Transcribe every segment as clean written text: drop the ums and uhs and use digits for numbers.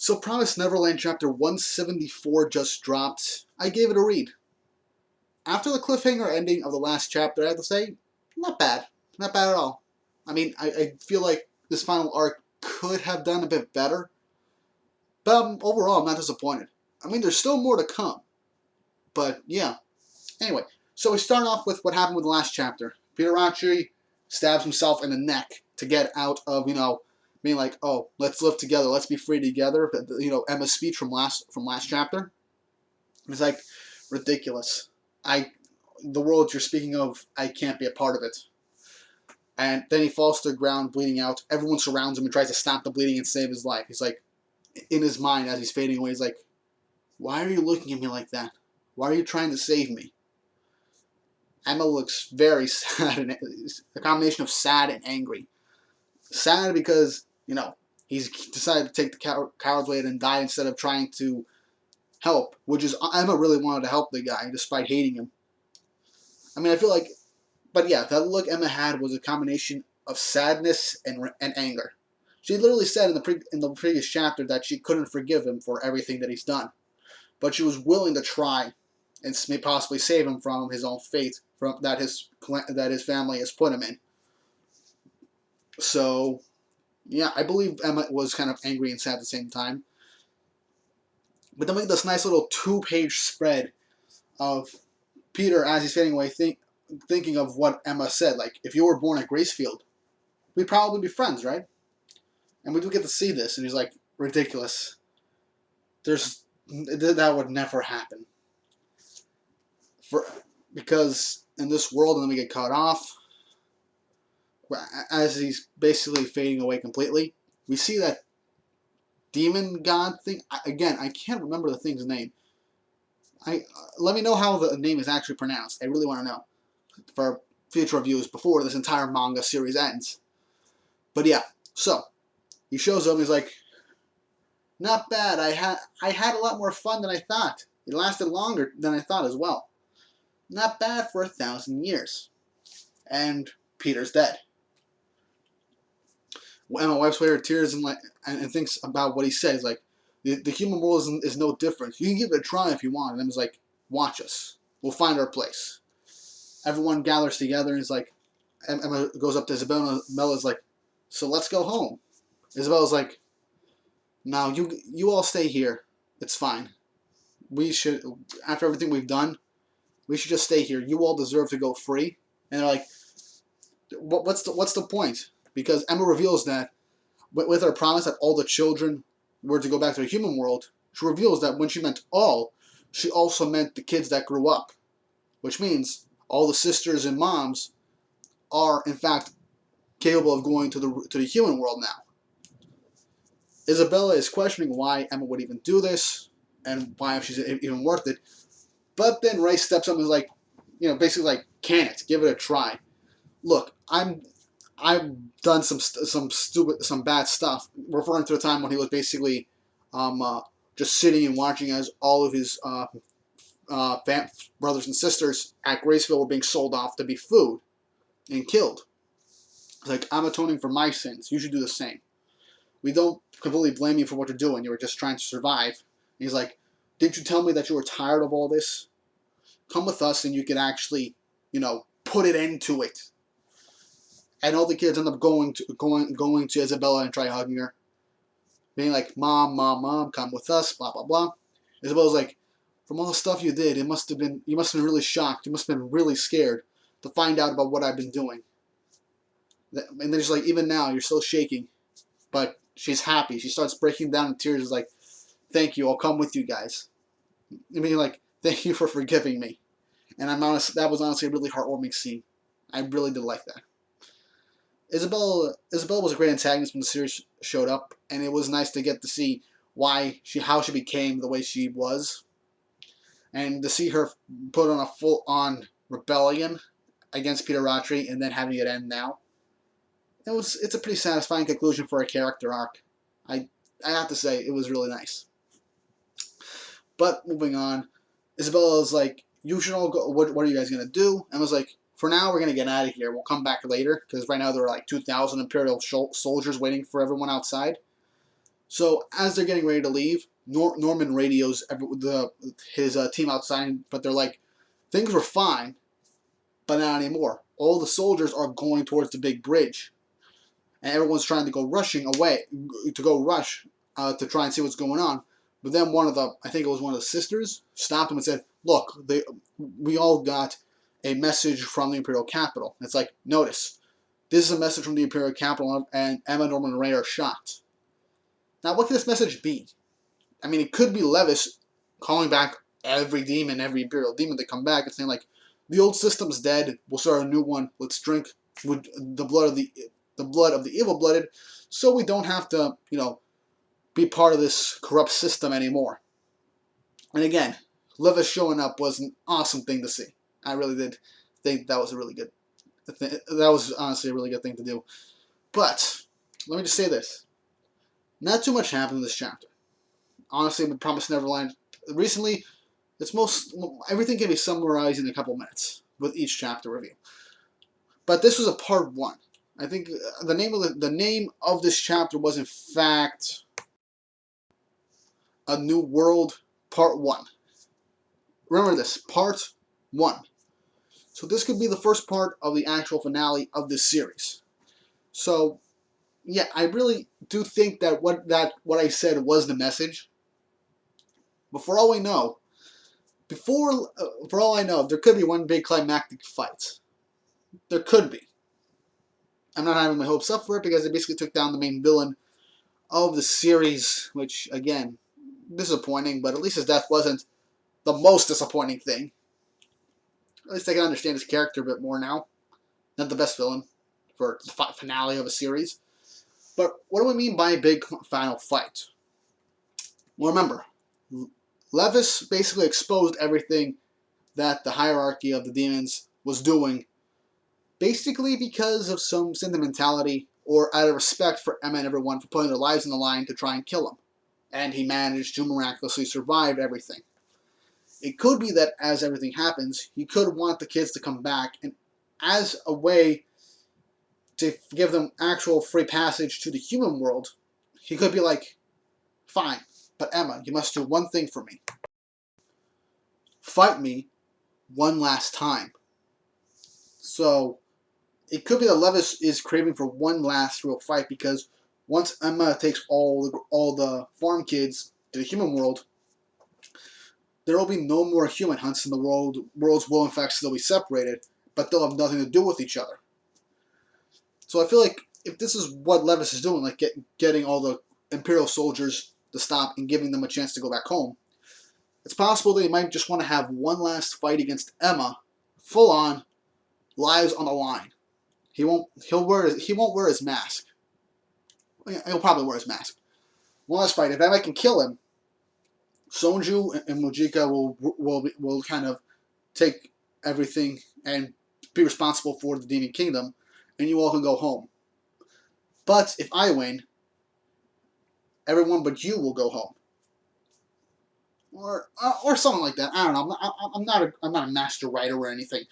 So Promised Neverland chapter 174 just dropped. I gave it a read. After the cliffhanger ending of the last chapter, I have to say, not bad. Not bad at all. I mean, I feel like this final arc could have done a bit better. But overall, I'm not disappointed. I mean, there's still more to come. But yeah. Anyway, so we start off with what happened with the last chapter. Peter Rachi stabs himself in the neck to get out of, being like, oh, let's live together, let's be free together. Emma's speech from last chapter. It's like ridiculous. The world you're speaking of, I can't be a part of it. And then he falls to the ground, bleeding out. Everyone surrounds him and tries to stop the bleeding and save his life. He's like, in his mind as he's fading away, he's like, why are you looking at me like that? Why are you trying to save me? Emma looks very sad, and a combination of sad and angry. Sad because, he's decided to take the coward's way and die instead of trying to help, which is, Emma really wanted to help the guy despite hating him. I mean, I feel like, but yeah, that look Emma had was a combination of sadness and anger. She literally said in the previous chapter that she couldn't forgive him for everything that he's done, but she was willing to try and may possibly save him from his own fate that his family has put him in. So, yeah, I believe Emma was kind of angry and sad at the same time. But then we get this nice little 2-page spread of Peter as he's fading away thinking of what Emma said. Like, if you were born at Gracefield, we'd probably be friends, right? And we do get to see this, and he's like, ridiculous. That would never happen. Because in this world, and then we get cut off, as he's basically fading away completely, we see that demon god thing. Again, I can't remember the thing's name. Let me know how the name is actually pronounced. I really want to know for future reviews before this entire manga series ends. But yeah, so he shows up and he's like, not bad. I had a lot more fun than I thought. It lasted longer than I thought as well. Not bad for 1,000 years. And Peter's dead. Emma wipes away her tears and thinks about what he said. He's like, the human world is no different. You can give it a try if you want. And Emma's like, watch us. We'll find our place. Everyone gathers together and is like, Emma goes up to Isabella. And Isabella's like, so let's go home. Isabella's like, no, you all stay here. It's fine. We should, after everything we've done, we should just stay here. You all deserve to go free. And they're like, what's the point? Because Emma reveals that with her promise that all the children were to go back to the human world, she reveals that when she meant all, she also meant the kids that grew up. Which means all the sisters and moms are, in fact, capable of going to the human world now. Isabella is questioning why Emma would even do this, and why she's even worth it. But then Ray steps up and is like, basically like, can it? Give it a try. Look, I've done some bad stuff, referring to the time when he was basically just sitting and watching as all of his brothers and sisters at Graceville were being sold off to be food and killed. It's like, I'm atoning for my sins. You should do the same. We don't completely blame you for what you're doing. You were just trying to survive. And he's like, didn't you tell me that you were tired of all this? Come with us and you can actually, put it into it. And all the kids end up going to Isabella and try hugging her. Being like, Mom, Mom, Mom, come with us, blah, blah, blah. Isabella's like, from all the stuff you did, you must have been really shocked. You must have been really scared to find out about what I've been doing. And then she's like, even now, you're still shaking. But she's happy. She starts breaking down in tears. Is like, thank you, I'll come with you guys. I mean, like, thank you for forgiving me. And that was honestly a really heartwarming scene. I really did like that. Isabella was a great antagonist when the series showed up, and it was nice to get to see how she became the way she was, and to see her put on a full-on rebellion against Peter Rachi and then having it end now. It's a pretty satisfying conclusion for a character arc. I have to say, it was really nice. But moving on, Isabella's like, you should all go. What are you guys gonna do? And I was like, for now, we're going to get out of here. We'll come back later, because right now there are like 2,000 Imperial soldiers waiting for everyone outside. So as they're getting ready to leave, Norman radios his team outside, but they're like, things were fine, but not anymore. All the soldiers are going towards the big bridge, and everyone's trying to go rushing away, to go rush to try and see what's going on. But then I think it was one of the sisters, stopped them and said, "Look, we all got a message from the Imperial capital." And it's like, notice, this is a message from the Imperial capital, and Emma, Norman, and Ray are shot. Now, what could this message be? I mean, it could be Levis calling back every demon, every Imperial demon to come back and saying like, "The old system's dead. We'll start a new one. Let's drink with the blood of the evil-blooded, so we don't have to, be part of this corrupt system anymore." And again, Levis showing up was an awesome thing to see. I really did think that was a really good. That was honestly a really good thing to do. But let me just say this: not too much happened in this chapter. Honestly, with Promised Neverland, recently, everything can be summarized in a couple minutes with each chapter review. But this was a part 1. I think the name of this chapter was in fact A New World Part 1. Remember this, Part 1. So this could be the first part of the actual finale of this series. So yeah, I really do think that what I said was the message. But for all I know, there could be one big climactic fight. There could be. I'm not having my hopes up for it because it basically took down the main villain of the series, which, again, disappointing, but at least his death wasn't the most disappointing thing. At least I can understand his character a bit more now. Not the best villain for the finale of a series. But what do we mean by a big final fight? Well, remember, Levis basically exposed everything that the hierarchy of the demons was doing, basically because of some sentimentality or out of respect for Emma and everyone for putting their lives on the line to try and kill him. And he managed to miraculously survive everything. It could be that as everything happens, he could want the kids to come back, and as a way to give them actual free passage to the human world, he could be like, "Fine, but Emma, you must do one thing for me. Fight me one last time." So it could be that Levis is craving for one last real fight, because once Emma takes all the farm kids to the human world, there will be no more human hunts in the world. Worlds will in fact still be separated, but they'll have nothing to do with each other. So I feel like if this is what Levis is doing, like getting all the Imperial soldiers to stop and giving them a chance to go back home, it's possible that he might just want to have one last fight against Emma, full on, lives on the line. He won't wear his mask. He'll probably wear his mask. One last fight. If Emma can kill him, Sonju and Mujika will kind of take everything and be responsible for the Demon Kingdom, and you all can go home. But if I win, everyone but you will go home, or something like that. I don't know. I'm not a master writer or anything.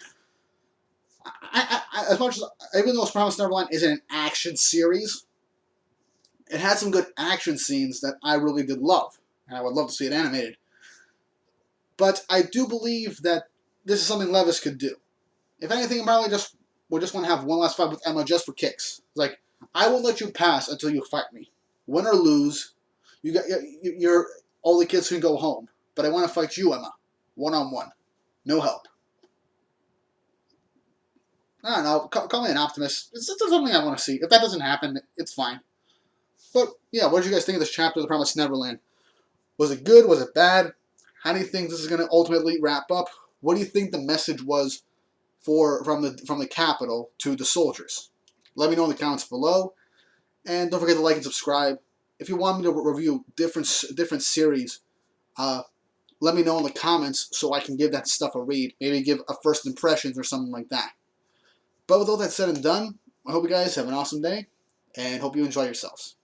As much as, even though Promised Neverland isn't an action series, it had some good action scenes that I really did love, and I would love to see it animated. But I do believe that this is something Levis could do. If anything, probably would just want to have one last fight with Emma just for kicks. Like, I won't let you pass until you fight me. Win or lose, you're all the kids can go home. But I want to fight you, Emma, one-on-one, no help. I don't know. Call me an optimist. It's just something I want to see. If that doesn't happen, it's fine. But yeah, what did you guys think of this chapter of The Promised Neverland? Was it good? Was it bad? How do you think this is going to ultimately wrap up? What do you think the message was from the capital to the soldiers? Let me know in the comments below, and don't forget to like and subscribe. If you want me to review different series, let me know in the comments so I can give that stuff a read. Maybe give a first impressions or something like that. But with all that said and done, I hope you guys have an awesome day, and hope you enjoy yourselves.